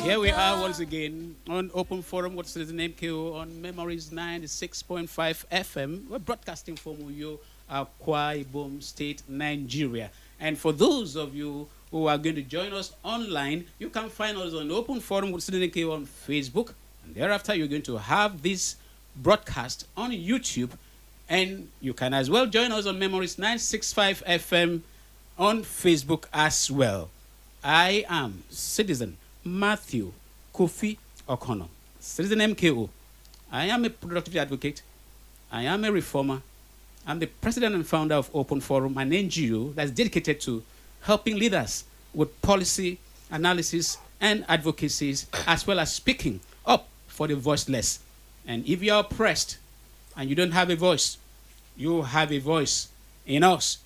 Here we are once again on Open Forum, what's the name, KO, on Memories 96.5 FM. We're broadcasting from Uyo, Akwa Ibom State, Nigeria. And for those of you who are going to join us online, you can find us on Open Forum, what's the name, KO, on Facebook. And thereafter, you're going to have this broadcast on YouTube. And you can as well join us on Memories 965 FM on Facebook as well. I am Citizen Matthew Kofi O'Connor, Citizen MKO. I am a productivity advocate. I am a reformer. I'm the president and founder of Open Forum, an NGO that's dedicated to helping leaders with policy analysis and advocacies, as well as speaking up for the voiceless. And if you're oppressed and you don't have a voice, you have a voice in us.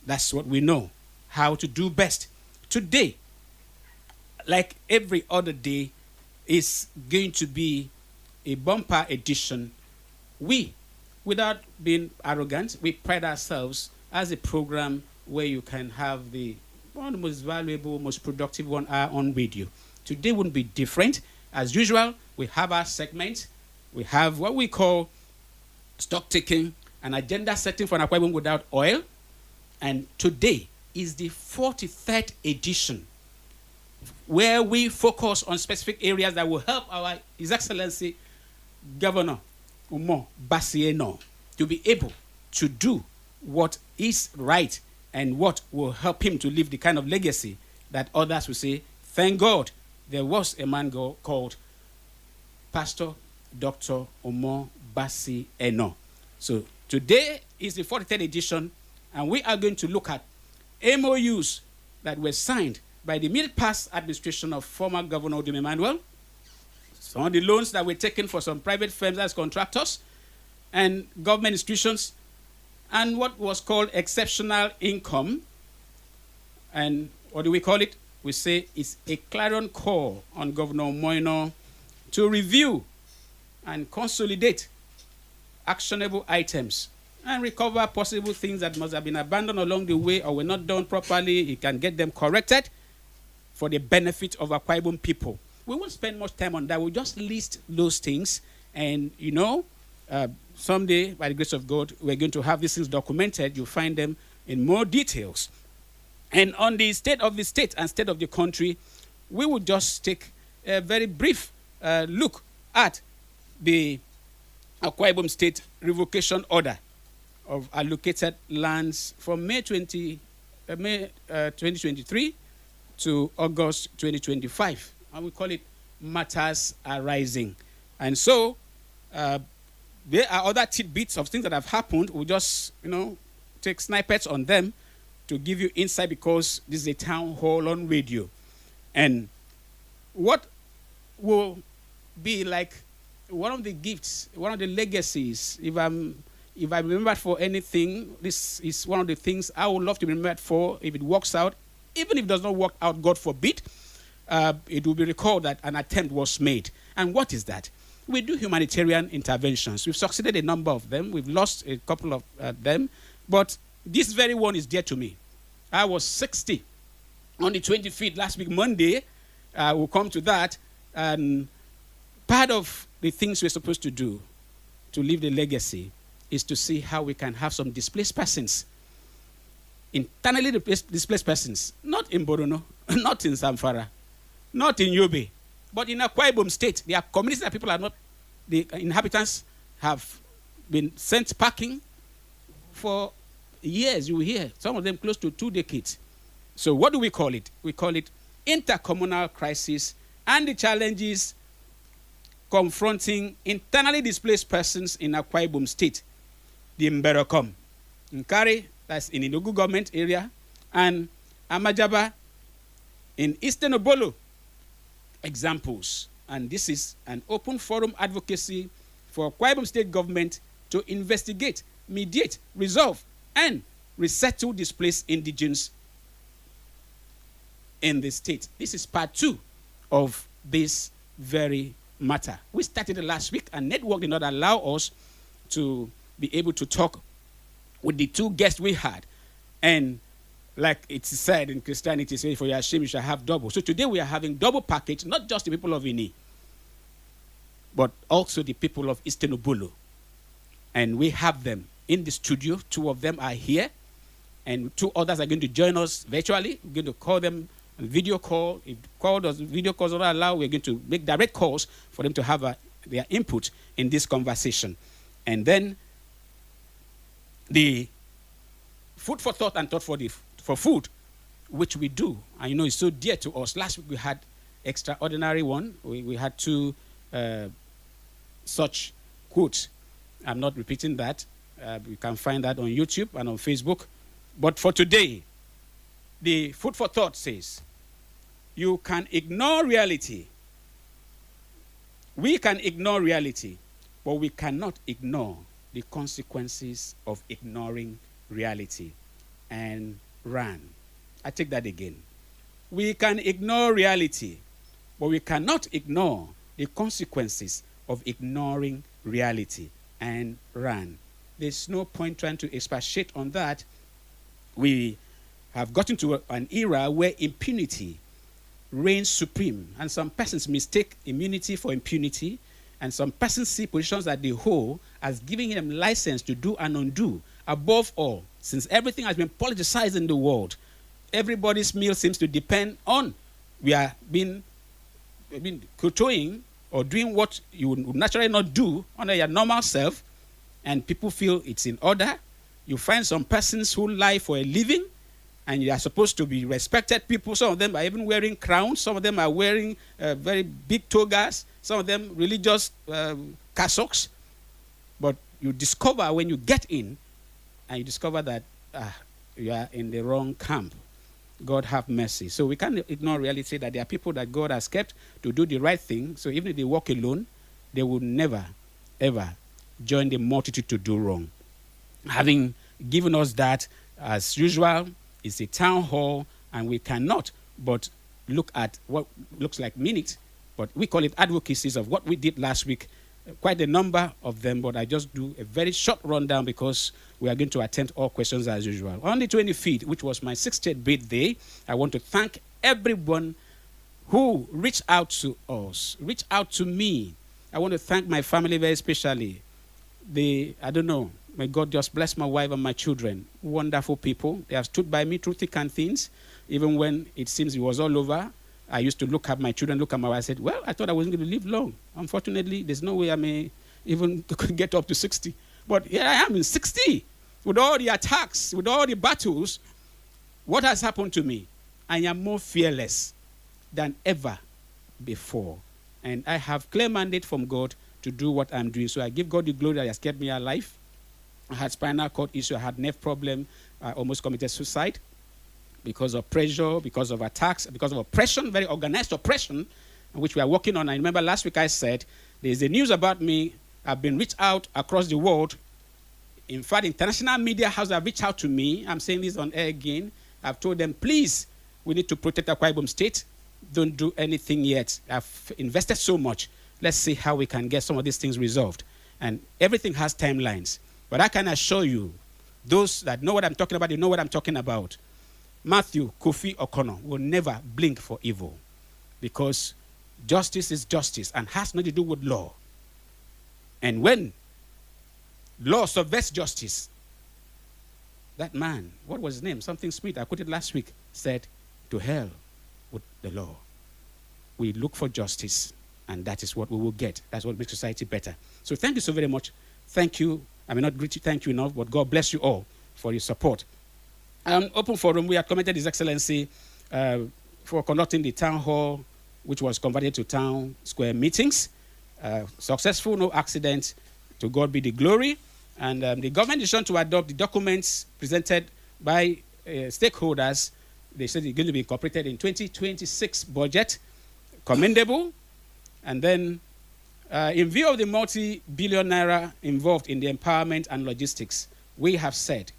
That's what we know how to do best. Today, like every other day, is going to be a bumper edition. We, without being arrogant, we pride ourselves as a program where you can have one of the most valuable, most productive 1 hour on radio. Today wouldn't be different. As usual, we have our segment. We have what we call stock taking, an agenda setting for an Akwa Ibom without oil. And today is the 43rd edition, where we focus on specific areas that will help His Excellency Governor Umo Basieno to be able to do what is right and what will help him to leave the kind of legacy that others will say, thank God there was a man called Pastor Dr. Umo Basieno. So today is the 43rd edition, and we are going to look at MOUs that were signed by the immediate past administration of former Governor Odum Emmanuel, some of the loans that were taken for some private firms as contractors and government institutions, and what was called exceptional income. And what do we call it? We say it's a clarion call on Governor Moino to review and consolidate actionable items and recover possible things that must have been abandoned along the way or were not done properly. He can get them corrected for the benefit of Akwa Ibom people. We won't spend much time on that. We'll just list those things. And, someday, by the grace of God, we're going to have these things documented. You'll find them in more details. And on the state of the state and state of the country, we will just take a very brief look at the Akwa Ibom State revocation order of allocated lands from May 2023 to August 2025. And we call it Matters Arising. And so there are other tidbits of things that have happened. We'll just, take snippets on them to give you insight, because this is a town hall on radio. And what will be like one of the gifts, one of the legacies, if I remember for anything, this is one of the things I would love to be remembered for if it works out. Even if it does not work out, God forbid, it will be recalled that an attempt was made. And what is that? We do humanitarian interventions. We've succeeded a number of them. We've lost a couple of them. But this very one is dear to me. I was 60 on the 25th last week, Monday. We'll come to that. And part of the things we're supposed to do to leave the legacy is to see how we can have some displaced persons, internally displaced persons, not in Borono, not in Zamfara, not in Yobe, but in Akwa Ibom State. There are communities that people are not, the inhabitants have been sent packing for years. You will hear some of them close to 2 decades. So what do we call it? We call it intercommunal crisis and the challenges confronting internally displaced persons in Akwa Ibom State. The Mberokom, Nkari, that's in Inugu government area, and Amajaba in Eastern Obolo. Examples. And this is an open forum advocacy for Akwa Ibom State government to investigate, mediate, resolve, and resettle displaced indigents in the state. This is part 2 of this very matter. We started it last week, and network did not allow us to be able to talk with the 2 guests we had. And like it's said in Christianity, say, for your shame you shall have double. So today we are having double package, not just the people of Ini, but also the people of Eastern Obolo. And we have them in the studio. 2 of them are here, and 2 others are going to join us virtually. We're going to call them on video call. If video calls are not allowed, we're going to make direct calls for them to have their input in this conversation. And then the food for thought and thought for food, which we do, and you know it's so dear to us. Last week we had extraordinary one. We had 2 such quotes. I'm not repeating that. You can find that on YouTube and on Facebook. But for today, the food for thought says, you can ignore reality. We can ignore reality, but we cannot ignore the consequences of ignoring reality. And run. I take that again. We can ignore reality, but we cannot ignore the consequences of ignoring reality and run. There's no point trying to expatiate on that. We have gotten to an era where impunity reigns supreme, and some persons mistake immunity for impunity, and some persons see positions that they hold as giving them license to do and undo. Above all, since everything has been politicized in the world, everybody's meal seems to depend on we are being kowtowing or doing what you would naturally not do under your normal self, and people feel it's in order. You find some persons who lie for a living, and you are supposed to be respected people. Some of them are even wearing crowns. Some of them are wearing very big togas. Some of them religious cassocks. But you discover when you get in, and you discover that you are in the wrong camp. God have mercy. So we can't ignore reality that there are people that God has kept to do the right thing. So even if they walk alone, they will never, ever join the multitude to do wrong. Having given us that, as usual, it's a town hall, and we cannot but look at what looks like minutes, but we call it advocacies of what we did last week. Quite a number of them, but I just do a very short rundown because we are going to attempt all questions as usual. On the 25th, which was my 60th birthday, I want to thank everyone who reached out to us, reached out to me. I want to thank my family very especially. May God just bless my wife and my children. Wonderful people. They have stood by me through thick and thins, even when it seems it was all over. I used to look at my children, look at my wife. I said, well, I thought I wasn't going to live long. Unfortunately, there's no way I may even get up to 60. But here I am in 60. With all the attacks, with all the battles, what has happened to me? I am more fearless than ever before. And I have clear mandate from God to do what I'm doing. So I give God the glory that He has kept me alive. I had spinal cord issue. I had nerve problem. I almost committed suicide because of pressure, because of attacks, because of oppression, very organized oppression, which we are working on. I remember last week I said, there's a news about me. I've been reached out across the world. In fact, international media houses have reached out to me. I'm saying this on air again. I've told them, please, we need to protect Akwa Ibom State. Don't do anything yet. I've invested so much. Let's see how we can get some of these things resolved. And everything has timelines. But I can assure you, those that know what I'm talking about, they know what I'm talking about. Matthew Kofi O'Connor will never blink for evil, because justice is justice and has nothing to do with law. And when law subverts justice, that man, what was his name? Something Smith, I quoted last week, said, to hell with the law. We look for justice, and that is what we will get. That's what makes society better. So thank you so very much. Thank you. I may not greet you, thank you enough, but God bless you all for your support. Open Forum, we have commended His Excellency for conducting the town hall, which was converted to town square meetings. Successful, no accident. To God be the glory. And the government decision to adopt the documents presented by stakeholders. They said it's going to be incorporated in 2026 budget. Commendable. And then, in view of the multi-billion naira involved in the empowerment and logistics, we have said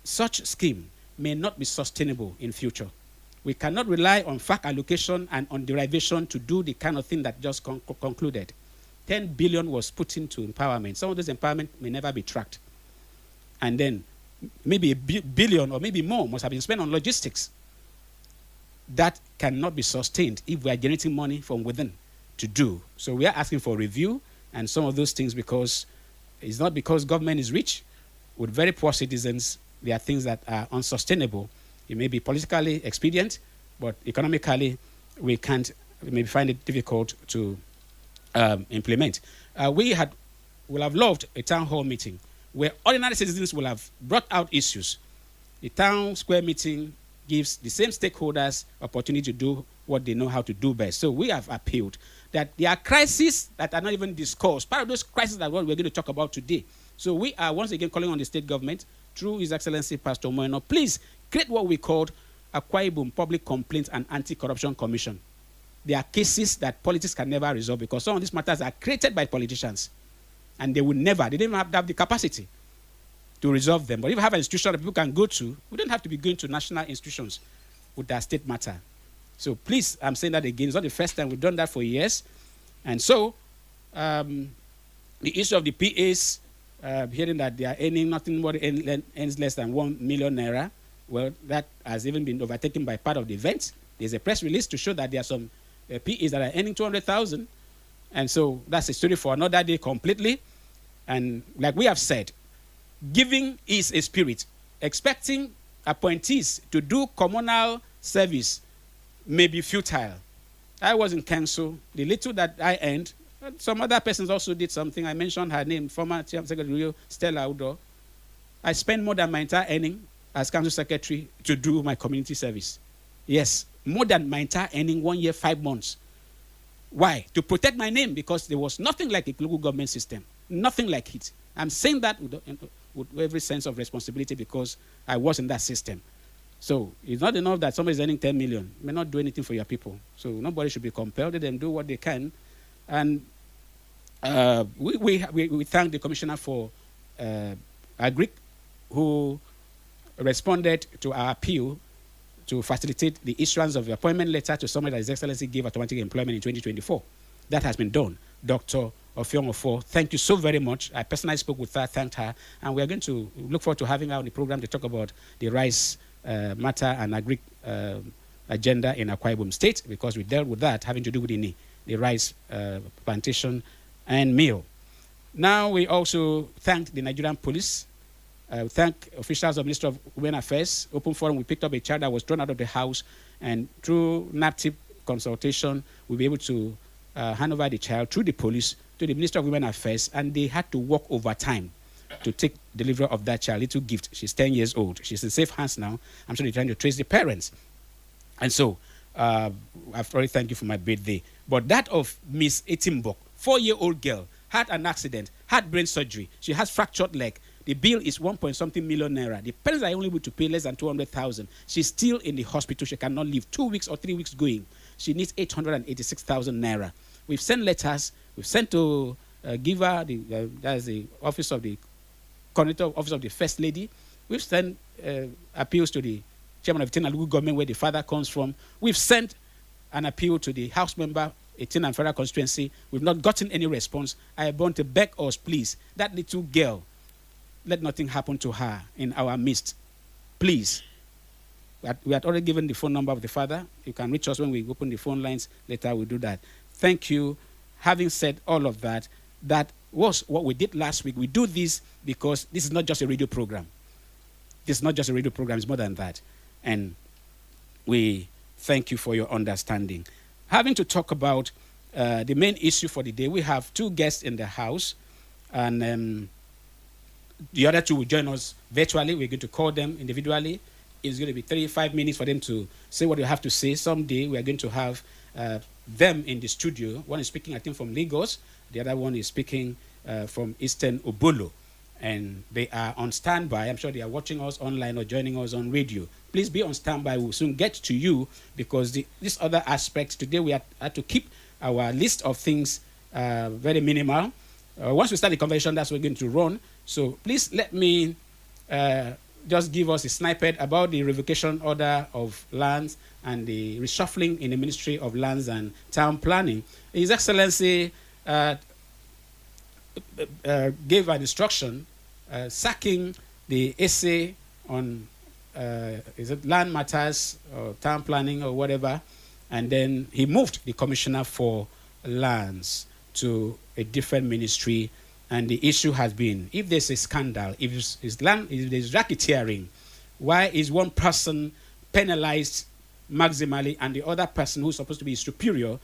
such scheme may not be sustainable in future. We cannot rely on fact allocation and on derivation to do the kind of thing that just concluded. 10 billion was put into empowerment. Some of this empowerment may never be tracked. And then maybe a billion or maybe more must have been spent on logistics. That cannot be sustained if we are generating money from within to do. So we are asking for review and some of those things, because it's not because government is rich. With very poor citizens, there are things that are unsustainable. It may be politically expedient, but economically, we maybe find it difficult to implement. We will have loved a town hall meeting where ordinary citizens will have brought out issues. The town square meeting gives the same stakeholders opportunity to do what they know how to do best. So we have appealed that there are crises that are not even discussed. Part of those crises are what we're going to talk about today. So we are once again calling on the state government through His Excellency Pastor Moeno, please create what we called Akwa Ibom Public Complaints and Anti-Corruption Commission. There are cases that politics can never resolve because some of these matters are created by politicians, and they don't even have the capacity to resolve them. But if you have an institution that people can go to, we don't have to be going to national institutions with their state matter. So please, I'm saying that again, it's not the first time. We've done that for years. And so the issue of the PAs, hearing that they are earning nothing more earns less than 1 million naira, well, that has even been overtaken by part of the event. There's a press release to show that there are some PAs that are earning 200,000. And so that's a story for another day completely. And like we have said, giving is a spirit. Expecting appointees to do communal service may be futile. I was in council. The little that I earned, some other persons also did something. I mentioned her name, former Chief Secretary Stella Udo. I spent more than my entire earning as council secretary to do my community service. Yes, more than my entire earning 1 year, 5 months. Why? To protect my name, because there was nothing like a local government system. Nothing like it. I'm saying that with every sense of responsibility because I was in that system. So it's not enough that somebody is earning 10 million. You may not do anything for your people. So nobody should be compelled. Let them do what they can. And we thank the Commissioner for Agric, who responded to our appeal to facilitate the issuance of the appointment letter to somebody that His Excellency gave automatic employment in 2024. That has been done. Dr. Ofiong-Ofo, thank you so very much. I personally spoke with her, thanked her, and we are going to look forward to having her on the program to talk about the rice matter and agri agenda in Akwa Ibom State, because we dealt with that having to do with the rice plantation and mill. Now we also thank the Nigerian police. Thank officials of Ministry of Women Affairs. Open forum, we picked up a child that was thrown out of the house, and through NAPTIP consultation, we'll be able to hand over the child through the police to the Ministry of Women Affairs, and they had to work overtime to take delivery of that child. Little gift. She's 10 years old. She's in safe hands now. I'm sure they're trying to trace the parents. And so, I've already thanked you for my birthday. But that of Miss Etimbok, 4-year-old girl, had an accident, had brain surgery. She has fractured leg. The bill is 1-point-something million naira. The parents are only able to pay less than 200,000. She's still in the hospital. She cannot leave. 2 weeks or 3 weeks going. She needs 886,000 naira. We've sent letters. We've sent to give her, that's the office of the coordinator, office of the First Lady. We've sent appeals to the chairman of Etina local government, where the father comes from. We've sent an appeal to the house member, Etina and Federal constituency. We've not gotten any response. I want to beg us, please, that little girl, let nothing happen to her in our midst. Please. We had already given the phone number of the father. You can reach us when we open the phone lines. Later we'll do that. Thank you. Having said all of that, that was what we did last week. We do this because this is not just a radio program. This is not just a radio program. It's more than that. And we thank you for your understanding. Having to talk about the main issue for the day, we have 2 guests in the house. And the other 2 will join us virtually. We're going to call them individually. It's going to be 35 minutes for them to say what they have to say. Someday we are going to have them in the studio. One is speaking, I think, from Lagos. The other one is speaking from Eastern Obolo. And they are on standby. I'm sure they are watching us online or joining us on radio. Please be on standby. We'll soon get to you, because this other aspect, today we had to keep our list of things very minimal. Once we start the conversation, that's what we're going to run. So please let me just give us a snippet about the revocation order of lands and the reshuffling in the Ministry of Lands and Town Planning. His Excellency gave an instruction sacking the essay on is it land matters or town planning or whatever, and then he moved the commissioner for lands to a different ministry. And the issue has been, if there's a scandal, if there's racketeering, why is one person penalized maximally and the other person who's supposed to be superior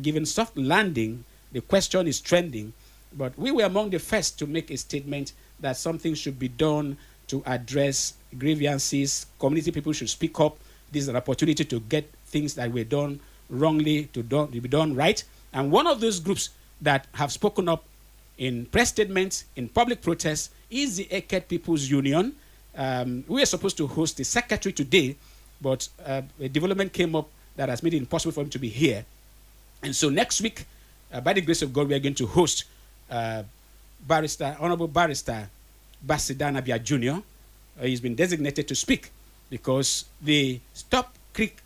given soft landing? The question is trending. But we were among the first to make a statement that something should be done to address grievances. Community people should speak up. This is an opportunity to get things that were done wrongly to be done right. And one of those groups that have spoken up in press statements, in public protests, is the Eket People's Union. We were supposed to host the secretary today, but a development came up that has made it impossible for him to be here. And so next week, by the grace of God, we are going to host Honorable Barrister Basidana Bia Jr. He's been designated to speak because the Stop Creek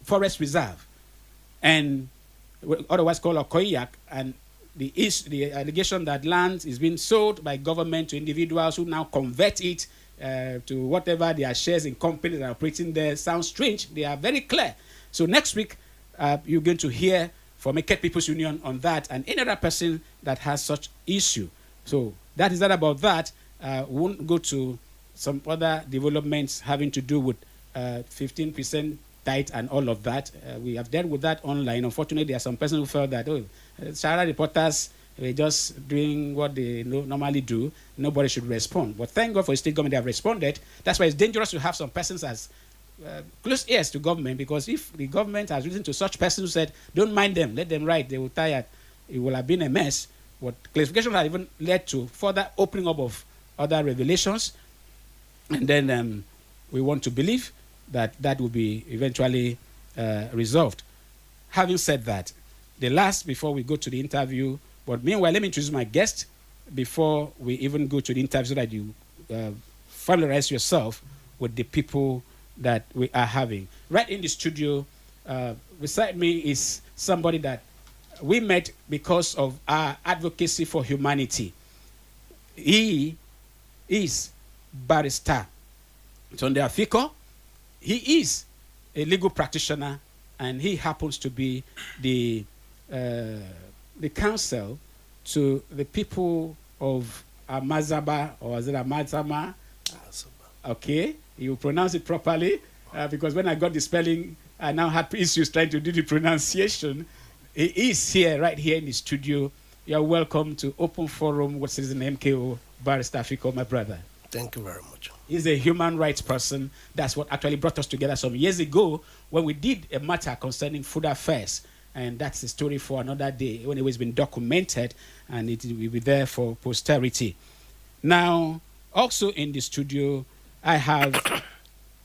Forest Reserve, and otherwise called Okoyak, and the allegation that land is being sold by government to individuals who now convert it to whatever their shares in companies that are operating there sounds strange. They are very clear. So next week, you're going to hear from Eket People's Union on that and any other person that has such issue. So that is that about that. We won't go to some other developments having to do with 15% tithe and all of that. We have dealt with that online. Unfortunately, there are some persons who felt that, Shara reporters were just doing what they normally do. Nobody should respond. But thank God for the state government, they have responded. That's why it's dangerous to have some persons as close ears to government, because if the government has listened to such persons who said, don't mind them, let them write, they will tire, it will have been a mess. But clarification has even led to further opening up of other revelations. And then we want to believe that that will be eventually resolved. Having said that, the last, before we go to the interview, but meanwhile, let me introduce my guest before we even go to the interview so that you familiarize yourself with the people that we are having. Right in the studio, beside me is somebody that we met because of our advocacy for humanity. He is Barrister Tunde Afiko. He is a legal practitioner, and he happens to be the counsel to the people of Amazaba, or is it Amazama? Okay, you pronounce it properly, because when I got the spelling, I now had issues trying to do the pronunciation. He is here, right here in the studio. You're welcome to Open Forum, what is the name, MKO, Barrister Afiko, my brother. Thank you very much. He's a human rights person. That's what actually brought us together some years ago when we did a matter concerning food affairs. And that's a story for another day, when it was been documented, and it will be there for posterity. Now, also in the studio, I have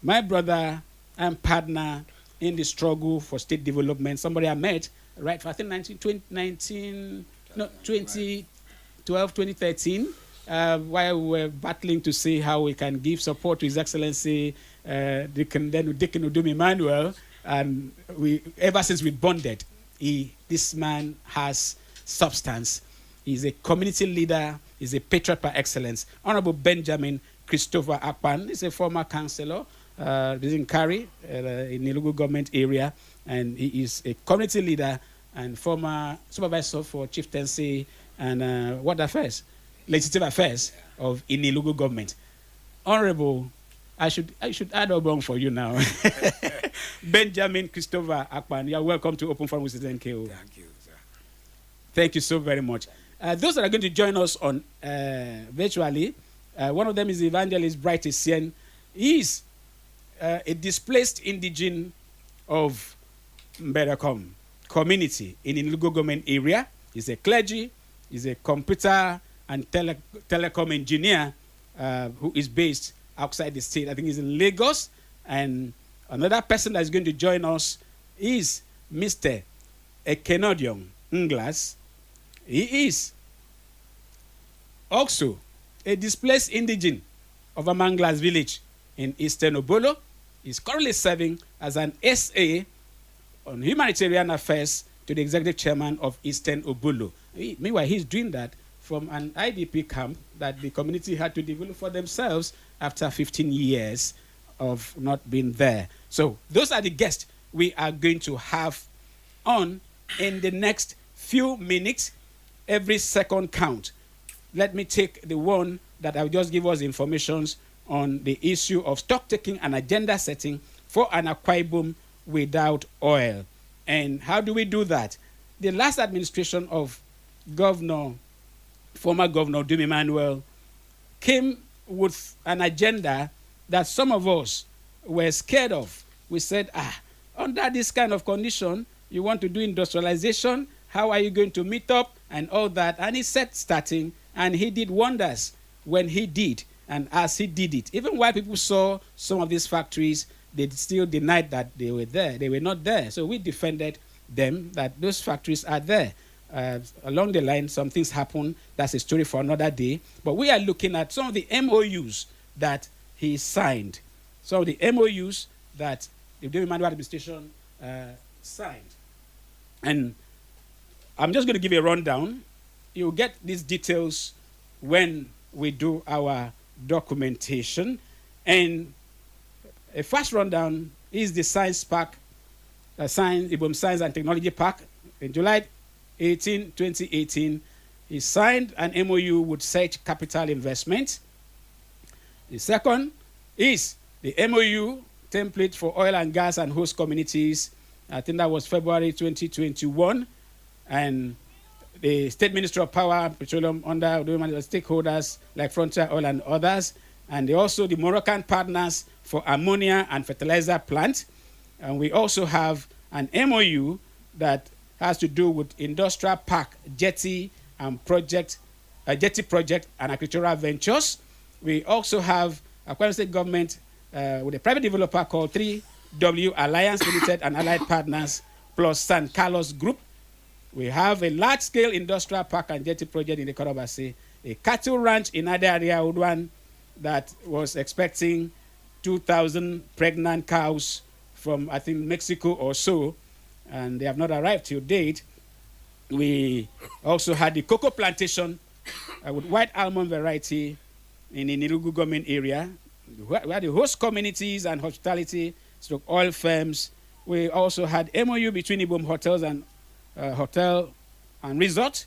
my brother and partner in the struggle for state development, somebody I met, right, I think 2012, 2013, while we were battling to see how we can give support to His Excellency Deacon Udum Emmanuel. And ever since we bonded, this man has substance. He's a community leader. He's a patriot par excellence. Honorable Benjamin Christopher Akpan is a former councillor in Kari, in the local government area, and he is a community leader and former supervisor for chieftaincy and what affairs? Legislative affairs of Inilugu government. Honorable, I should add Obong for you now. Benjamin Christopher Akpan, you are welcome to Open Forum with NKO. Thank you, sir. Thank you so very much. Those that are going to join us on virtually, one of them is Evangelist Bright Essien. He is a displaced indigene of Mberakom community in Inilugu government area. He's a clergy, he's a computer and telecom engineer who is based outside the state. I think he's in Lagos. And another person that's going to join us is Mr. Ekenodion Nglas. He is also a displaced indigene of Amanglas village in Eastern Obolo. He's currently serving as an SA on humanitarian affairs to the executive chairman of Eastern Obolo. Meanwhile, he's doing that from an IDP camp that the community had to develop for themselves, after 15 years of not being there. So those are the guests we are going to have on in the next few minutes. Every second count. Let me take the one that I'll just give us information on the issue of stock taking and agenda setting for an Akwa Ibom without oil. And how do we do that? The last administration of former Governor Dum Emmanuel came with an agenda that some of us were scared of. We said, under this kind of condition, you want to do industrialization, how are you going to meet up and all that? And he said starting, and he did wonders when he did, and as he did it. Even while people saw some of these factories, they still denied that they were there. They were not there. So we defended them that those factories are there. Along the line, some things happen. That's a story for another day. But we are looking at some of the MOUs that he signed. Some of the MOUs that the Dum Emmanuel administration signed. And I'm just going to give you a rundown. You'll get these details when we do our documentation. And a fast rundown is the Science Park, Ibom Science and Technology Park. In July 18, 2018, he signed an MOU with Sept Capital Investment. The second is the MOU template for oil and gas and host communities. I think that was February 2021. And the State Ministry of Power and Petroleum under stakeholders like Frontier Oil and others. And also the Moroccan partners for ammonia and fertilizer plant. And we also have an MOU that has to do with industrial park, jetty and jetty project and agricultural ventures. We also have a Akwa Ibom State government with a private developer called 3W Alliance Limited and allied partners plus San Carlos Group. We have a large-scale industrial park and jetty project in the Korobasi, a cattle ranch in Adaria Udwan that was expecting 2,000 pregnant cows from, I think, Mexico or so, and they have not arrived till date. We also had the cocoa plantation with white almond variety in the Nirugu government area. We had the host communities and hospitality, stroke oil firms. We also had MOU between Ibom Hotels and Hotel and Resort.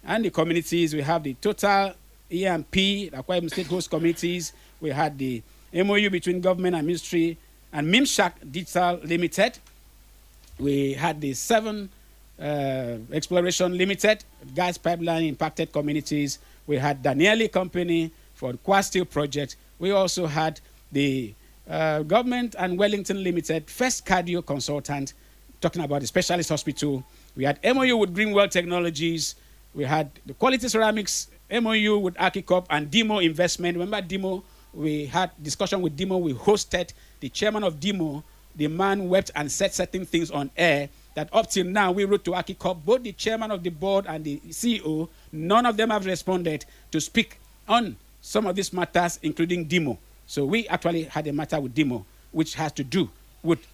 And the communities, we have the Total EMP, the Akwa Ibom State host communities. We had the MOU between government and ministry and Mimshak Digital Limited. We had the 7 Exploration Limited, gas pipeline impacted communities. We had Danieli Company for the Kwa Steel project. We also had the government and Wellington Limited, First Cardio Consultant, talking about the specialist hospital. We had MOU with Greenwell Technologies. We had the Quality Ceramics MOU with Archicop and Demo Investment. Remember Demo? We had discussion with Demo. We hosted the chairman of Demo. The man wept and said certain things on air that up till now we wrote to Archicop, both the chairman of the board and the CEO. None of them have responded to speak on some of these matters, including Demo. So we actually had a matter with Demo, which has to do with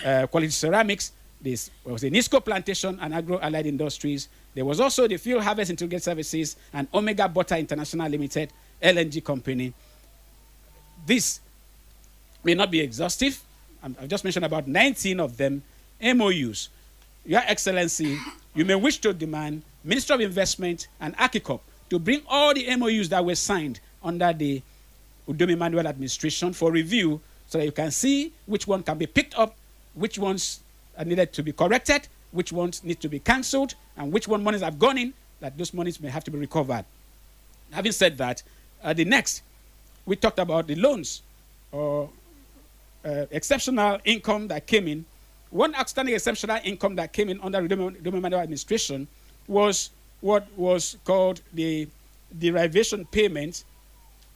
Quality Ceramics. This was the Nisco Plantation and Agro-Allied Industries. There was also the Field Harvest Integrated Services and Omega Butter International Limited, LNG company. This may not be exhaustive. I've just mentioned about 19 of them, MOUs. Your Excellency, you may wish to demand Ministry of Investment and Archicop to bring all the MOUs that were signed under the Dum Emmanuel administration for review so that you can see which one can be picked up, which ones are needed to be corrected, which ones need to be cancelled, and which one monies have gone in, that those monies may have to be recovered. Having said that, the next, we talked about the loans or exceptional income that came in. One outstanding exceptional income that came in under the Dum Emmanuel administration was what was called the derivation payment,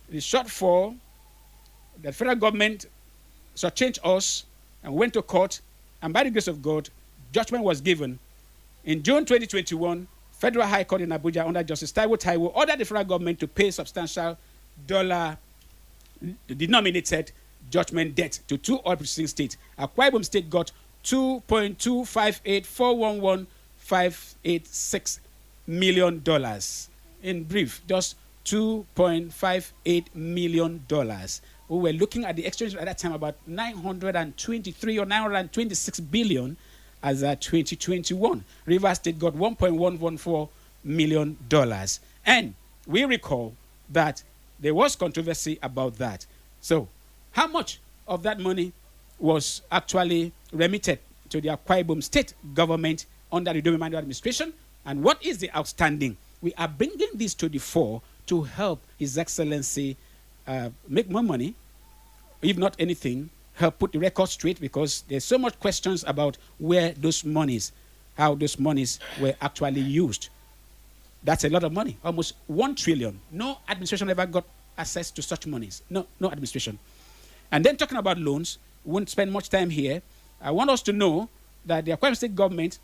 the shortfall. The federal government shortchanged us and went to court, and by the grace of God, judgment was given. In June 2021, Federal High Court in Abuja under Justice Taiwo ordered the federal government to pay substantial dollar-denominated judgment debt to 2 oil-producing states. Akwa Ibom State got $2.258411,586 million. In brief, just $2.58 million. We were looking at the exchange rate at that time about 923 or 926 billion as 2021. Rivers State got $1.114 million. And we recall that there was controversy about that. So how much of that money was actually remitted to the Akwa Ibom state government under the Domi Manuel administration? And what is the outstanding? We are bringing this to the fore to help His Excellency make more money, if not anything, help put the record straight, because there's so much questions about where those monies, how those monies were actually used. That's a lot of money, almost 1 trillion. No administration ever got access to such monies. No administration. And then talking about loans, we won't spend much time here. I want us to know that the Akwa Ibom State government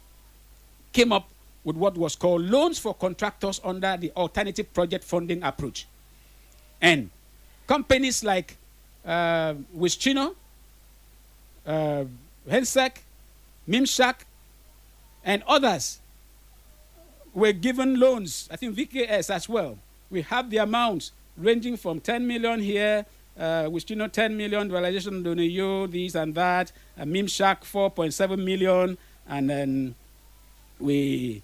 came up with what was called loans for contractors under the alternative project funding approach. And companies like Wischino, Hensec, Mimshak, and others were given loans. I think VKS as well. We have the amounts ranging from 10 million here, Wischino 10 million, realization Doneyo, this and that, Mimshak 4.7 million, and then we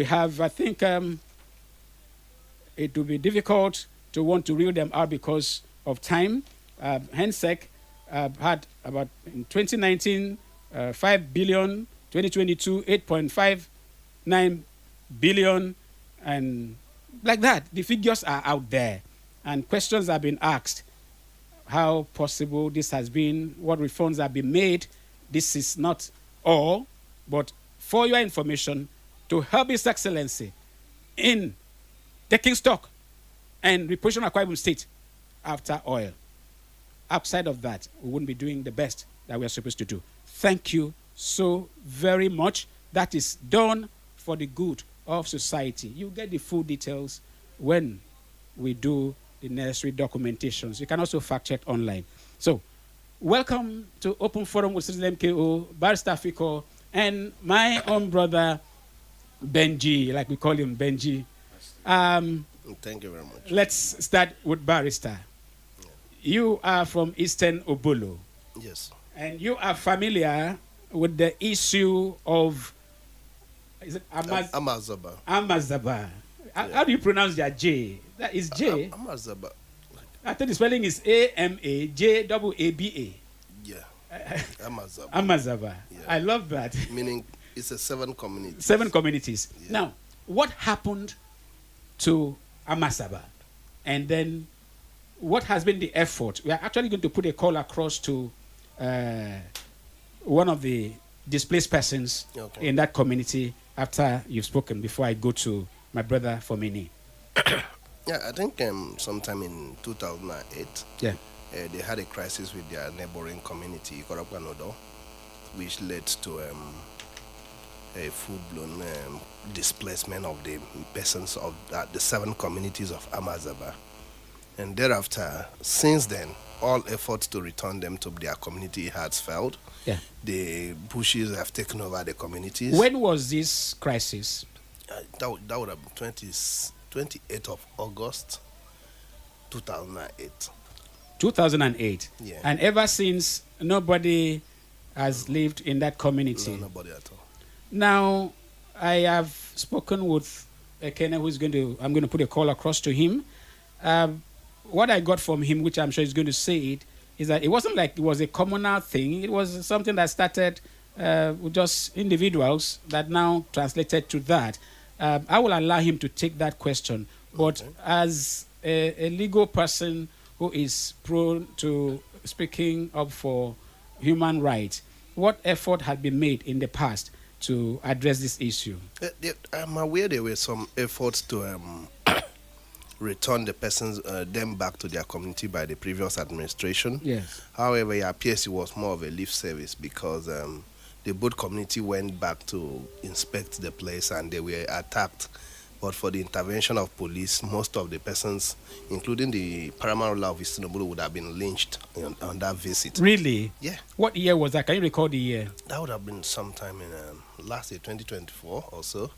have, I think, it will be difficult to want to reel them out because of time. Hensec had about, in 2019, 5 billion, 2022, 8.59 billion, and like that. The figures are out there, and questions have been asked. How possible this has been, what reforms have been made. This is not all, but for your information, to help His Excellency in taking stock and repositioning Akwa Ibom State after oil. Outside of that, we wouldn't be doing the best that we are supposed to do. Thank you so very much. That is done for the good of society. You get the full details when we do the necessary documentations. You can also fact check online. So, welcome to Open Forum with Citizen MKO, Barrister Fiko, and my own brother Benji, like we call him Benji. Thank you very much. Let's start with Barrister. Yeah. You are from Eastern Obolo. Yes. And you are familiar with the issue of, is it Amazaba. Amazaba. Yeah. How do you pronounce that J? That is J. Amazaba. I think the spelling is AMAJAABA. Yeah. Amazaba. Amazaba. Yeah. I love that. Meaning it's a 7 communities. 7 communities. Yeah. Now, what happened to Amazaba? And then what has been the effort? We are actually going to put a call across to one of the displaced persons in that community after you've spoken, before I go to my brother Fomini. Yeah, I think sometime in 2008, they had a crisis with their neighboring community, Korapanodo, which led to a full-blown displacement of the persons of the 7 communities of Amazaba. And thereafter, since then, all efforts to return them to their community has failed. Yeah. The bushes have taken over the communities. When was this crisis? That would have been 28th of August, 2008. 2008. Yeah. And ever since, nobody has lived in that community. No, nobody at all. Now, I have spoken with Ekene, I'm going to put a call across to him. What I got from him, which I'm sure he's going to say it, is that it wasn't like it was a communal thing. It was something that started with just individuals that now translated to that. I will allow him to take that question. But as a legal person who is prone to speaking up for human rights, what effort had been made in the past to address this issue? I'm aware there were some efforts to return the persons, them back to their community by the previous administration. Yes. However, it appears it was more of a lip service because the boat community went back to inspect the place and they were attacked. But for the intervention of police, most of the persons, including the paramount ruler of Istanbul, would have been lynched on that visit. Really? Yeah. What year was that? Can you recall the year? That would have been sometime in last year, 2024 or so.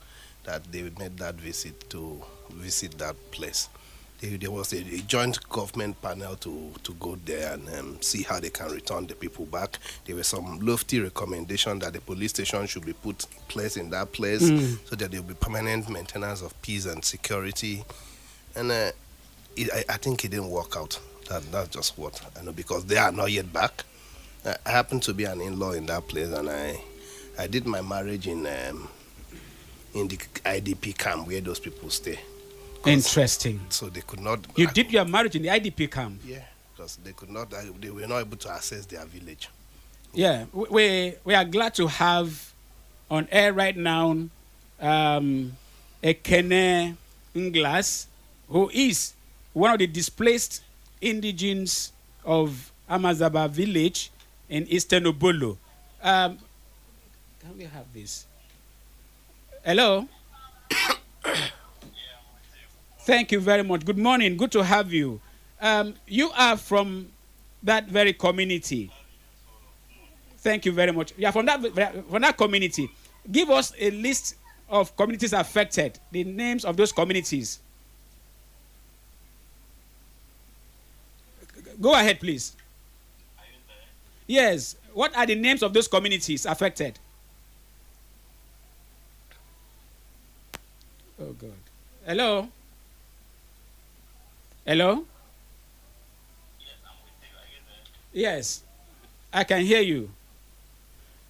that they made that visit to visit that place. There was a joint government panel to go there and see how they can return the people back. There were some lofty recommendations that the police station should be put place in that place so that there will be permanent maintenance of peace and security. And I think it didn't work out. That's just what I know, because they are not yet back. I happen to be an in-law in that place, and I did my marriage in the IDP camp where those people stay. Interesting. So they could not. You did your marriage in the IDP camp? Yeah, because they could not. They were not able to access their village. Yeah, we are glad to have on air right now Ekene Nglas, who is one of the displaced indigenes of Amazaba village in Eastern Obolo. Can we have this? Hello? Thank you very much. Good morning. Good to have you. You are from that very community. Thank you very much. You are from that community. Give us a list of communities affected, the names of those communities. Go ahead, please. Yes. What are the names of those communities affected? Oh, God. Hello? Hello? Yes, I'm with you. Are you there? Yes, I can hear you.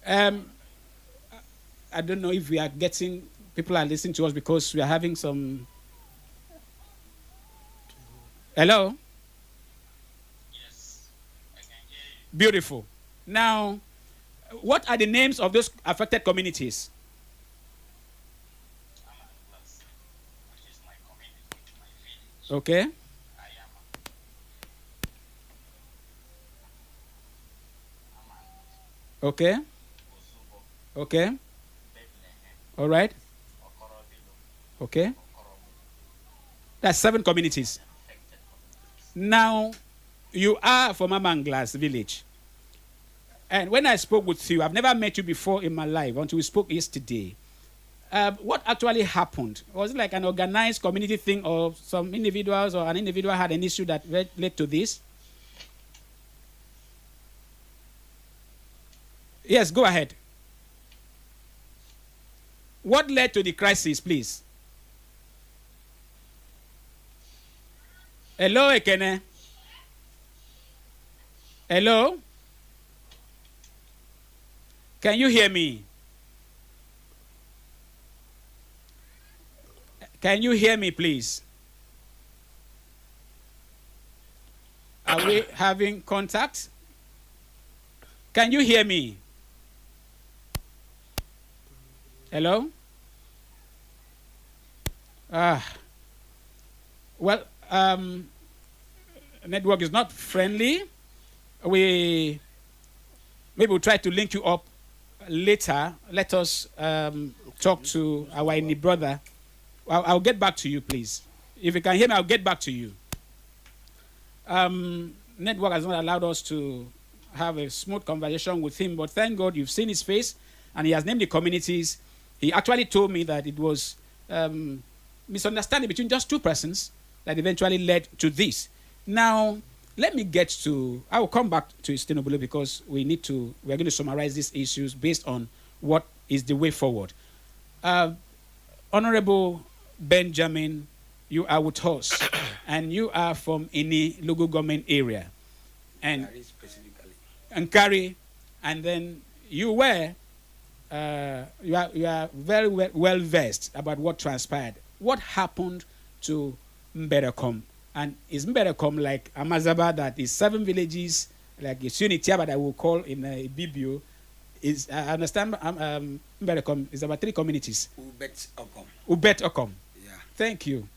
I don't know if we are getting, people are listening to us because we are having some. Hello? Yes, I can hear you. Beautiful. Now, what are the names of those affected communities? I'm at class, which is my community, my village. Okay. I am Okay. Osubo, Okay. Bethlehem, All right. Okorobilo, Okay. Okorobo, That's 7 communities. affected communities. Now, you are from Amanglas village. And when I spoke with you, I've never met you before in my life until we spoke yesterday. What actually happened? Was it like an organized community thing, or some individuals or an individual had an issue that led to this? Yes, go ahead. What led to the crisis, please? Hello, Ekene. Hello? Can you hear me? Can you hear me, please? Are we having contact? Can you hear me? Hello? Well, network is not friendly. Maybe we'll try to link you up later. Let us talk to our Ini brother. I'll get back to you, please. If you can hear me, I'll get back to you. Network has not allowed us to have a smooth conversation with him, but thank God you've seen his face, and he has named the communities. He actually told me that it was misunderstanding between just 2 persons that eventually led to this. Now, let me get to, I will come back to Istinobulu because we're going to summarize these issues based on what is the way forward. Honorable Benjamin, you are with us, and you are from Ini local government area. And Specifically. Nkari, and then you were, you are very well versed about what transpired. What happened to Mberekom? And is Mberekom like Amazaba, that is 7 villages, like Sunitiaba that we'll call in Bibio? I understand Mberekom is about 3 communities. Ubet Okom. Yeah. Thank you.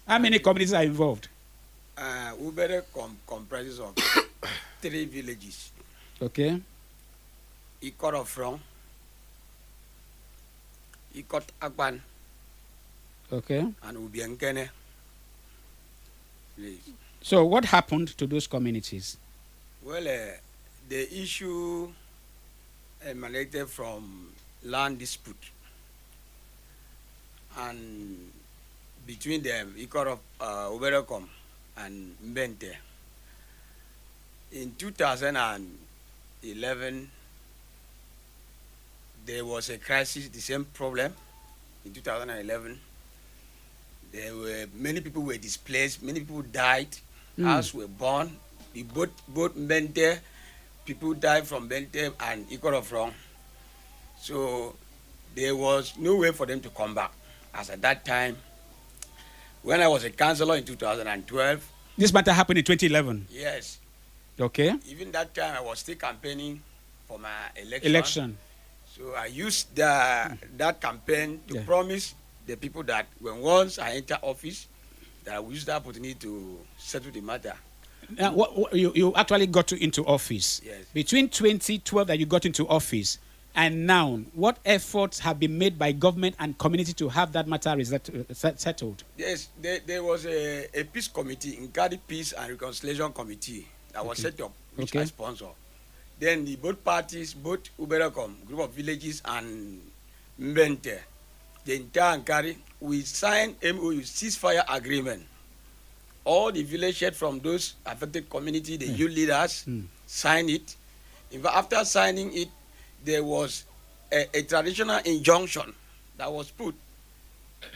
How many communities are involved? Uberekom comprises of 3 villages. Okay. Ikot Ofrong, Ikot Akban, Okay. and Ubienkene. Please. So what happened to those communities? Well, the issue emanated from land dispute. and between them, Ikor of Uberekom and Mbente. In 2011, there was a crisis, the same problem. In 2011, there were many people were displaced, many people died, houses were burned. Both Mbente, people died from Mbente and Ikor of Rong. So there was no way for them to come back. As at that time, when I was a councillor in 2012. This matter happened in 2011. Yes. Okay. Even that time, I was still campaigning for my Election. So I used that campaign to promise the people that when once I enter office, that I will use that opportunity to settle the matter. You actually got into office. Yes. Between 2012 that you got into office and now, what efforts have been made by government and community to have that matter settled? Yes, there was a peace committee, Ngadi Peace and Reconciliation Committee, that was set up, which I sponsor. Then both parties, both Uberekom, group of villages, and Mbente, the entire Nkari, we signed MOU ceasefire agreement. All the village heads from those affected community, the youth leaders, signed it. In fact, after signing it, there was a traditional injunction that was put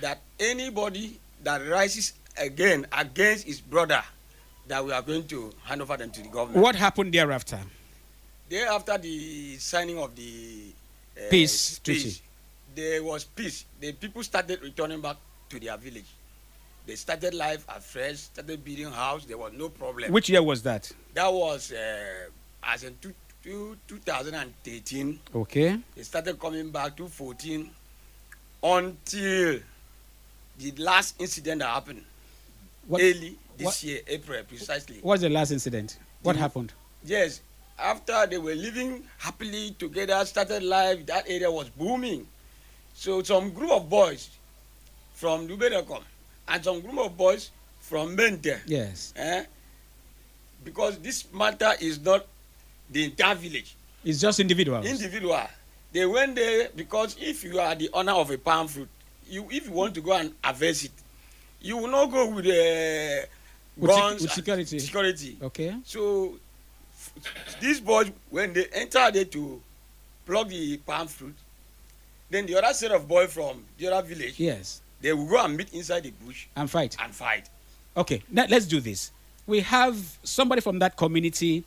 that anybody that rises again against his brother, that we are going to hand over them to the government. What happened thereafter? Thereafter the signing of the peace treaty, there was peace. The people started returning back to their village. They started life afresh, started building house. There was no problem. Which year was that? That was as in 2013. Okay. They started coming back to 2014 until the last incident that happened early this year, April precisely. What's the last incident? What happened? Yes, after they were living happily together, started life, that area was booming. So some group of boys from Duberekom and some group of boys from Mente. Yes. Because this matter is not the entire village. It's just individuals. Individual. They went there because if you are the owner of a palm fruit, if you want to go and harvest it, you will not go with guns with security. Security. Okay. So these boys, when they enter there to pluck the palm fruit, then the other set of boys from the other village, yes, they will go and meet inside the bush and fight. Okay, now let's do this. We have somebody from that community.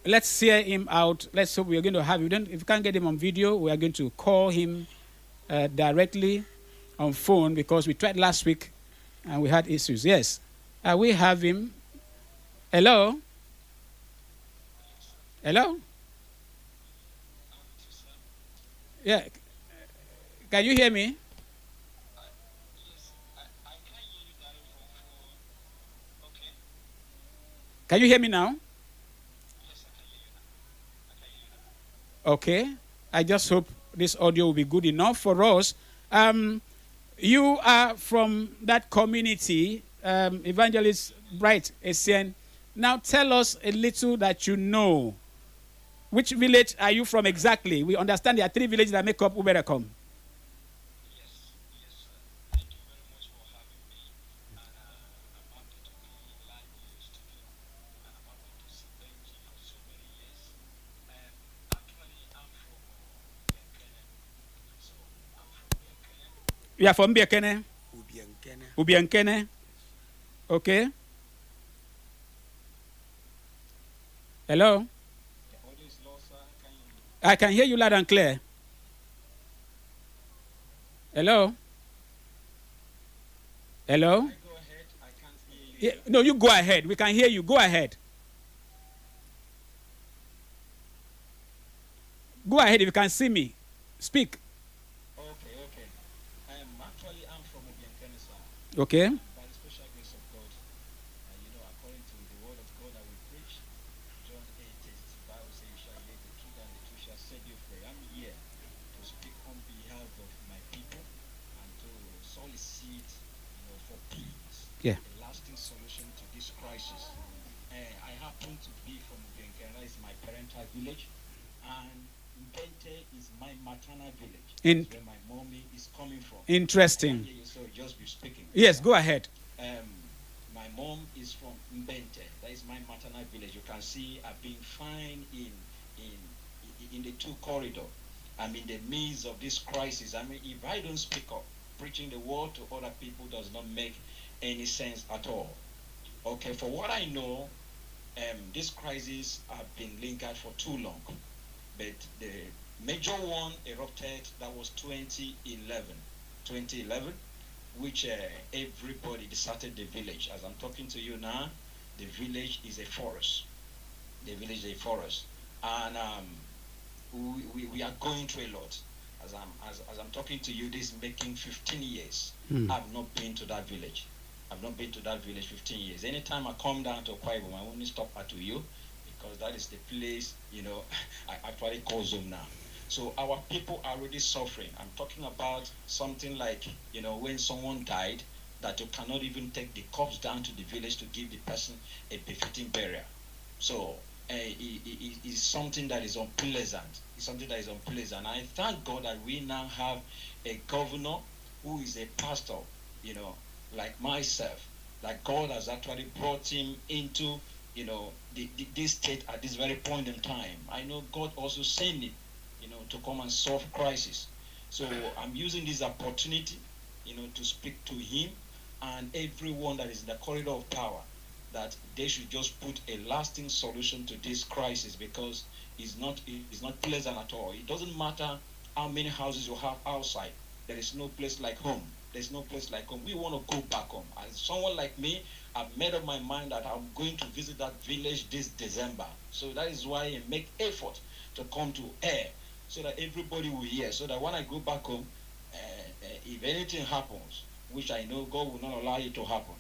Let's hear him out. Let's hope we are going to have him. If you can't get him on video, we are going to call him directly on phone because we tried last week and we had issues. Yes, we have him. Hello? Hello? Yeah. Can you hear me? Can you hear me now? Okay. I just hope this audio will be good enough for us. You are from that community, Evangelist Bright Essien. Now tell us a little that you know. Which village are you from exactly? We understand there are 3 villages that make up Uberekom. You are from Biakene? Ubiankene. Okay. Hello? I can hear you loud and clear. Hello? Hello? Yeah, no, you go ahead. We can hear you. Go ahead. Go ahead if you can see me. Speak. Okay. I'm from Ubiankene, sir. Okay. By the special grace of God, according to the word of God that we preach, John 8, the Bible says, "You shall hear the truth, and the truth shall set you free." I'm here to speak on behalf of my people and to solicit, for peace, Yeah. a lasting solution to this crisis. I happen to be from Ubiankene, it's my parental village, and Mbente is my maternal village. In That's where my mommy is coming from. interesting. So just be speaking. Yes, go ahead. My mom is from Mbente. That is my maternal village. You can see I've been fine in the two corridor. I'm in the midst of this crisis. I mean, if I don't speak up, preaching the word to other people does not make any sense at all. Okay, for what I know, this crisis have been lingered for too long. But the major one erupted, that was 2011, which everybody deserted the village. As I'm talking to you now, the village is a forest. The village is a forest. And we are going through a lot. As I'm talking to you, this is making 15 years. I've not been to that village. I've not been to that village 15 years. Anytime I come down to Akwa Ibom, I only stop at Uyo because that is the place, I actually call home now. So our people are really suffering. I'm talking about something like, when someone died, that you cannot even take the corpse down to the village to give the person a befitting burial. So it is something that is unpleasant. It's something that is unpleasant. I thank God that we now have a governor who is a pastor, like myself, that God has actually brought him into, this state at this very point in time. I know God also sent him, to come and solve crisis. So I'm using this opportunity, to speak to him and everyone that is in the corridor of power, that they should just put a lasting solution to this crisis, because it's not pleasant at all. It doesn't matter how many houses you have outside. There is no place like home. There's no place like home. We want to go back home. As someone like me, I've made up my mind that I'm going to visit that village this December. So that is why I make effort to come to air, so that everybody will hear, so that when I go back home, if anything happens, which I know God will not allow it to happen,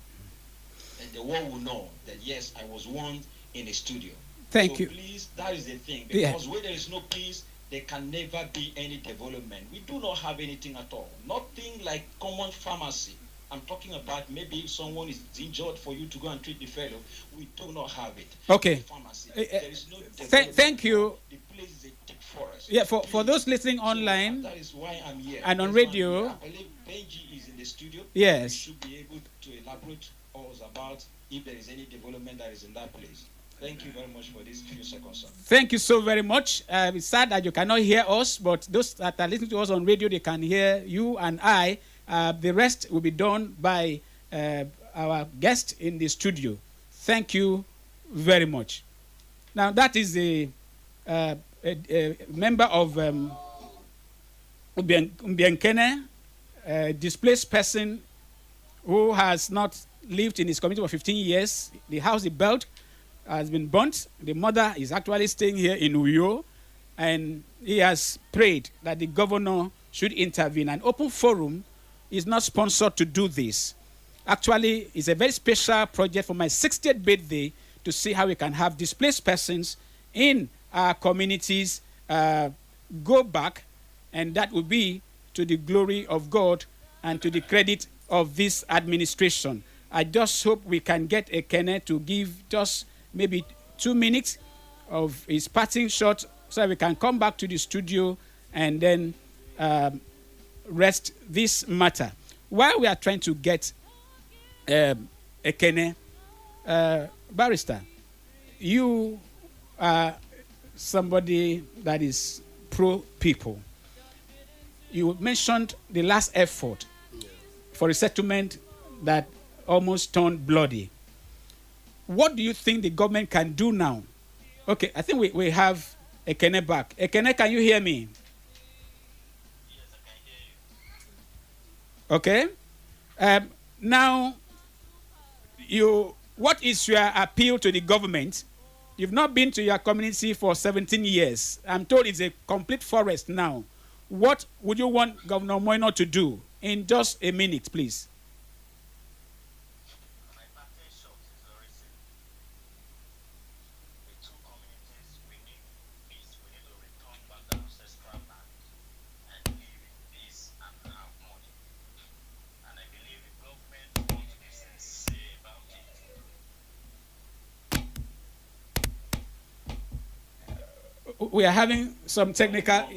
and the world will know that yes, I was once in a studio. Thank you. Please, that is the thing, because where there is no peace, there can never be any development. We do not have anything at all. Nothing like common pharmacy. I'm talking about maybe if someone is injured for you to go and treat the fellow. We do not have it. Okay. Pharmacy. There is no thank you. The place is a thick forest. Yeah, for those listening online, that is why I'm here. And on radio. I believe Benji is in the studio. Yes. He should be able to elaborate us about if there is any development that is in that place. Thank you very much for this few seconds, sir. Thank you so very much. It's sad that you cannot hear us, but those that are listening to us on radio, they can hear you and I. The rest will be done by our guest in the studio. Thank you very much. Now, that is a member of Mbienkene, a displaced person who has not lived in his community for 15 years. The house he built has been burnt. The mother is actually staying here in Uyo, and he has prayed that the governor should intervene. An open forum is not sponsored to do this. Actually, it's a very special project for my 60th birthday to see how we can have displaced persons in our communities go back, and that will be to the glory of God and to the credit of this administration. I just hope we can get Ekene to give just maybe 2 minutes of his parting shot so we can come back to the studio and then rest this matter. While we are trying to get Ekene, Barrister, you are somebody that is pro-people. You mentioned the last effort for a settlement that almost turned bloody. What do you think the government can do now? Okay, I think we have Ekene back. Ekene, can you hear me? Yes, I can hear you. Okay. Now, what is your appeal to the government? You've not been to your community for 17 years. I'm told it's a complete forest now. What would you want Governor Moino to do? In just a minute, please. We are having some technical. To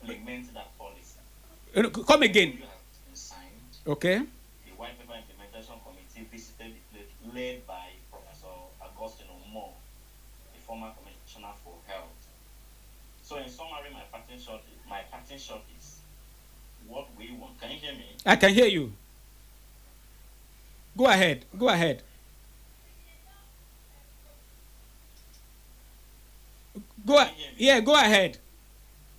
implement that policy. Come again. You have been signed. Okay. The White Paper Implementation Committee visited, led by Professor Augustine Omo, the former Commissioner for Health. So, in summary, my parting shot is what we want. Can you hear me? I can hear you. Go ahead. Go ahead. Go ahead.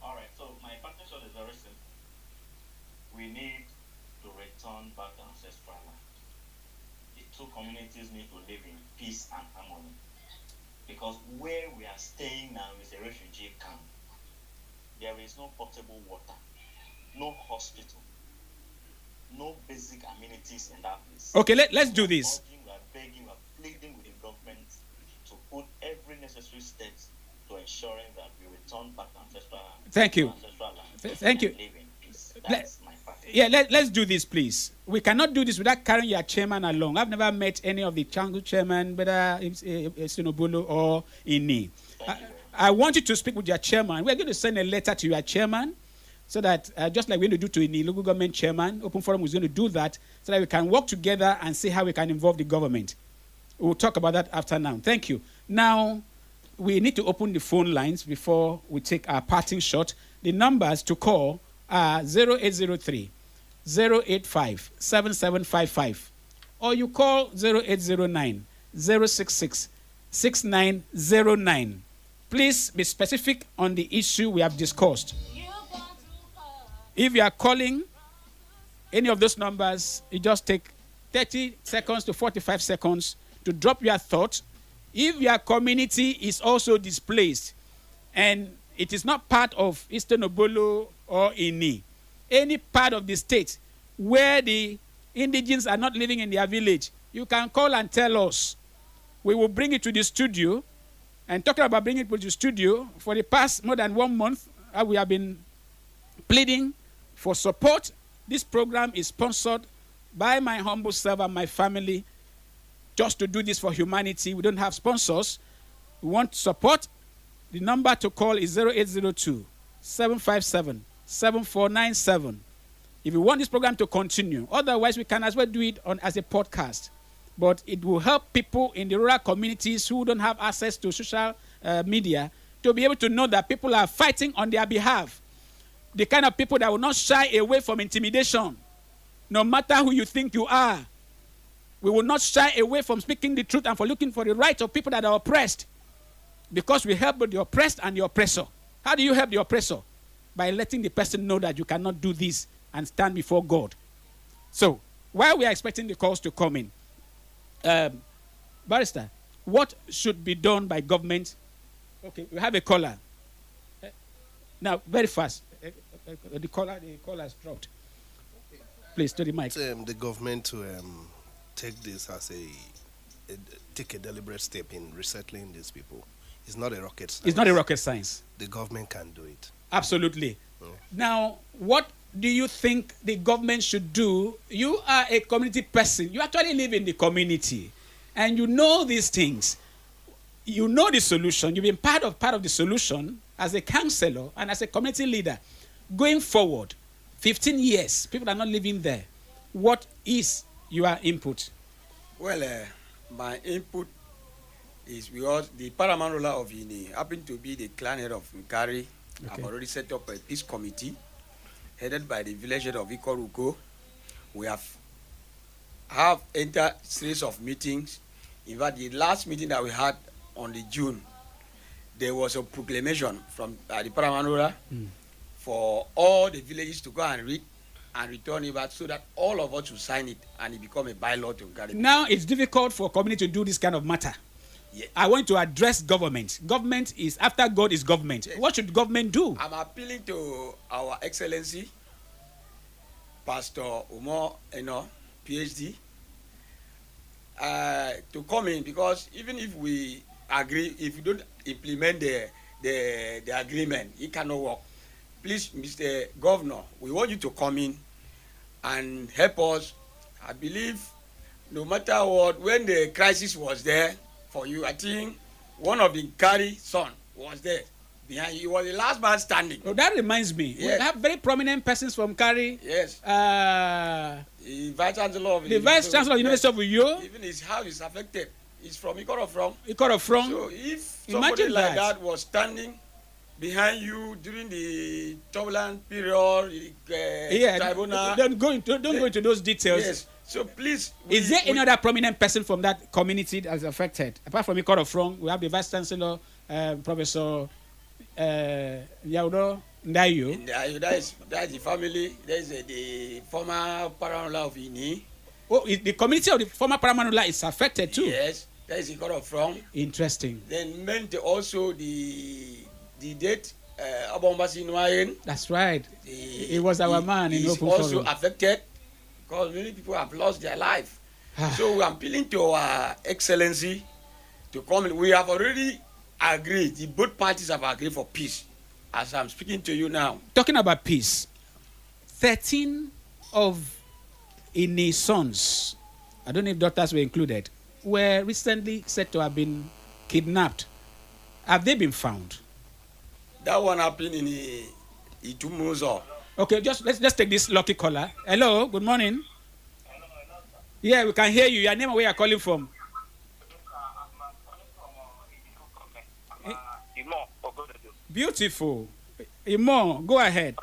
All right. So my parting shot is very simple. We need to return back to ancestral land. The two communities need to live in peace and harmony. Because where we are staying now is a refugee camp. There is no potable water, no hospital, no basic amenities in that place. Okay, let's do this. We are begging, we are pleading with the government to put every necessary steps to ensuring that we return back to ancestral land. Thank you. Thank you. Live in peace. That's my party. Yeah, let's do this, please. We cannot do this without carrying your chairman along. I've never met any of the Changu chairman, whether it's Sinobolo or Ini. I want you to speak with your chairman. We're going to send a letter to your chairman so that, just like we're going to do to the local government chairman, Open Forum is going to do that so that we can work together and see how we can involve the government. We'll talk about that after now. Thank you. Now, we need to open the phone lines before we take our parting shot. The numbers to call are 0803 085 7755, or you call 0809 066 6909. Please be specific on the issue we have discussed. If you are calling any of those numbers, you just take 30 seconds to 45 seconds to drop your thoughts. If your community is also displaced and it is not part of Eastern Obolo or Ini, any part of the state where the indigenes are not living in their village, you can call and tell us. We will bring it to the studio. And talking about bringing it to the studio, for the past more than 1 month, we have been pleading for support. This program is sponsored by my humble self and my family just to do this for humanity. We don't have sponsors. We want support. The number to call is 0802 757 7497. If you want this program to continue, otherwise we can as well do it as a podcast. But it will help people in the rural communities who don't have access to social media to be able to know that people are fighting on their behalf. The kind of people that will not shy away from intimidation, no matter who you think you are. We will not shy away from speaking the truth and for looking for the rights of people that are oppressed. Because we help both the oppressed and the oppressor. How do you help the oppressor? By letting the person know that you cannot do this and stand before God. So, while we are expecting the calls to come in, Barrister, what should be done by government? Okay, we have a caller. Now, very fast. The caller has dropped. Please, to the mic. The government to take this as take a deliberate step in resettling these people. It's not a rocket science. It's not a rocket science. The government can do it. Absolutely. Yeah. Now, what do you think the government should do? You are a community person. You actually live in the community. And you know these things. You know the solution. You've been part of the solution as a counselor and as a community leader. Going forward, 15 years, people are not living there. What is your input? Well, my input is because the paramount ruler of Ini happened to be the clan head of Nkari. Okay. I've already set up a peace committee headed by the village head of Ikoruko. We have entered series of meetings. In fact, the last meeting that we had on the June, there was a proclamation from the paramount ruler for all the villages to go and read and return it back so that all of us should sign it and it become a bylaw to carry. Now it's difficult for community to do this kind of matter. Yeah. I want to address government. Government is, after God is government. Yes. What should government do? I'm appealing to our excellency, Pastor Umo Eno, PhD, to come in, because even if we agree, if you don't implement the agreement, it cannot work. Please, Mr. Governor, we want you to come in and help us. I believe no matter what, when the crisis was there for you, I think one of the Nkari son was there behind you. He was the last man standing. Oh, that reminds me. Yes. We have very prominent persons from Kari. Yes. The Vice Chancellor of the Vice Chancellor of the University of Uyo. Even his house is affected. He's from Ikorofrong. So if somebody imagine like that. that was standing behind you during the turbulent period, tribunal. Don't go into those details. Yes. So please. Is there any other prominent person from that community that is affected? Apart from Ikorofrong, we have the Vice Chancellor, Professor Yaudo Ndayo. That is the family. There is the former Paranula of Ini. Oh, the community of the former Paranula is affected too. Yes, that is Ikorofrong. Interesting. Then meant also the date Abombasi Noyen. That's right. He was our man in Open also Forum. affected because many people have lost their life. So we are appealing to our excellency to come in. We have already agreed. Both parties have agreed for peace. As I'm speaking to you now. Talking about peace, 13 of Ini's sons, I don't know if daughters were included, were recently said to have been kidnapped. Have they been found? That one happened in Itumuzo. Okay, let's take this lucky caller. Hello, good morning. Hello, sir. Yeah, we can hear you. Your name and where you're calling from? Beautiful. Imo, go ahead.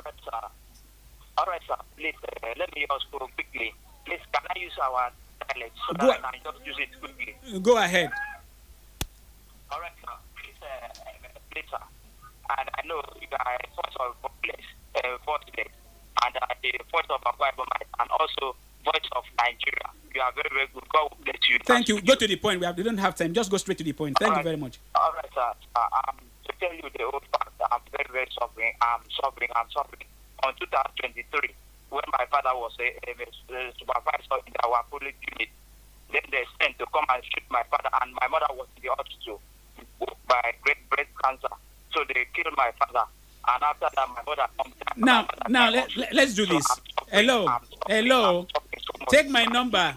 All right, sir. Please, let me just go quickly. Please, can I use our dialect so that I can just use it quickly? Go ahead. All right, sir. Please, sir. And I know you guys voice of place, voice and the voice of Akwa Ibom and also voice of Nigeria. You are very, very good. God will bless you. Thank you. Go to the point. We don't have time. Just go straight to the point. Thank you very much. All right, sir. To tell you the whole fact, I'm very, very suffering. I'm suffering. On 2023, when my father was a supervisor in our police unit, then they sent to come and shoot my father, and my mother was in the hospital by great breast cancer. So they killed my father, and after that, my mother comes down. Now, let's do this. Hello. Take my number.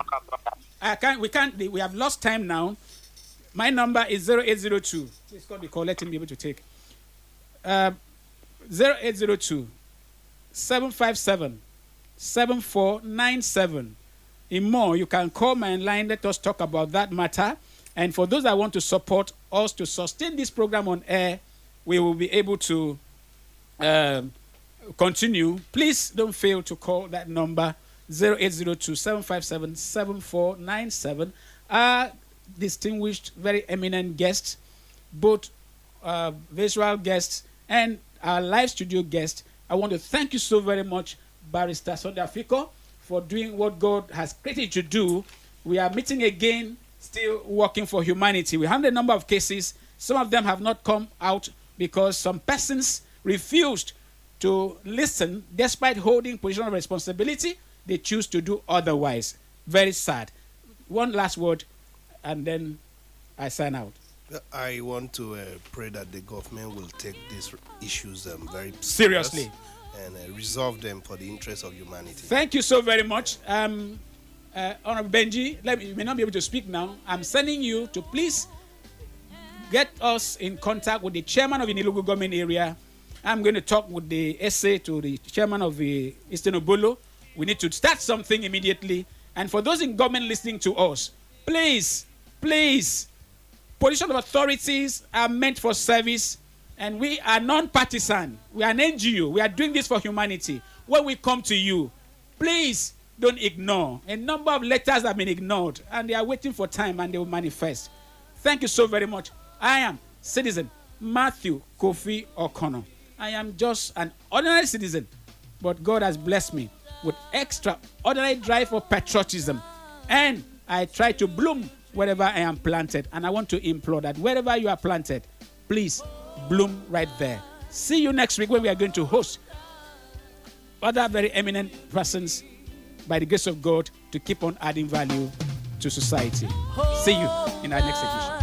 We have lost time now. My number is 0802. Please call the call. Let him be able to take. 0802 757 7497. In more, you can call my line. Let us talk about that matter. And for those that want to support us to sustain this program on air, we will be able to continue. Please don't fail to call that number 0802 757 7497. Our distinguished, very eminent guests, both visual guests and our live studio guests. I want to thank you so very much, Barrister Sunday Afiko, for doing what God has created you to do. We are meeting again, still working for humanity. We have a number of cases. Some of them have not come out because some persons refused to listen despite holding position of responsibility. They choose to do otherwise. Very sad. One last word, and then I sign out. I want to pray that the government will take these issues very seriously and resolve them for the interest of humanity. Thank you so very much. Honorable Benji, you may not be able to speak now. I'm sending you to please get us in contact with the chairman of the Ilugu government area. I'm going to talk with the SA to the chairman of the Eastern Obolo. We need to start something immediately. And for those in government listening to us, please, position of authorities are meant for service, and we are non-partisan. We are an NGO. We are doing this for humanity. When we come to you, please don't ignore. A number of letters have been ignored, and they are waiting for time, and they will manifest. Thank you so very much. I am citizen Matthew Kofi O'Connor. I am just an ordinary citizen, but God has blessed me with extraordinary drive for patriotism, and I try to bloom wherever I am planted. And I want to implore that wherever you are planted, please bloom right there. See you next week when we are going to host other very eminent persons by the grace of God to keep on adding value to society. See you in our next edition.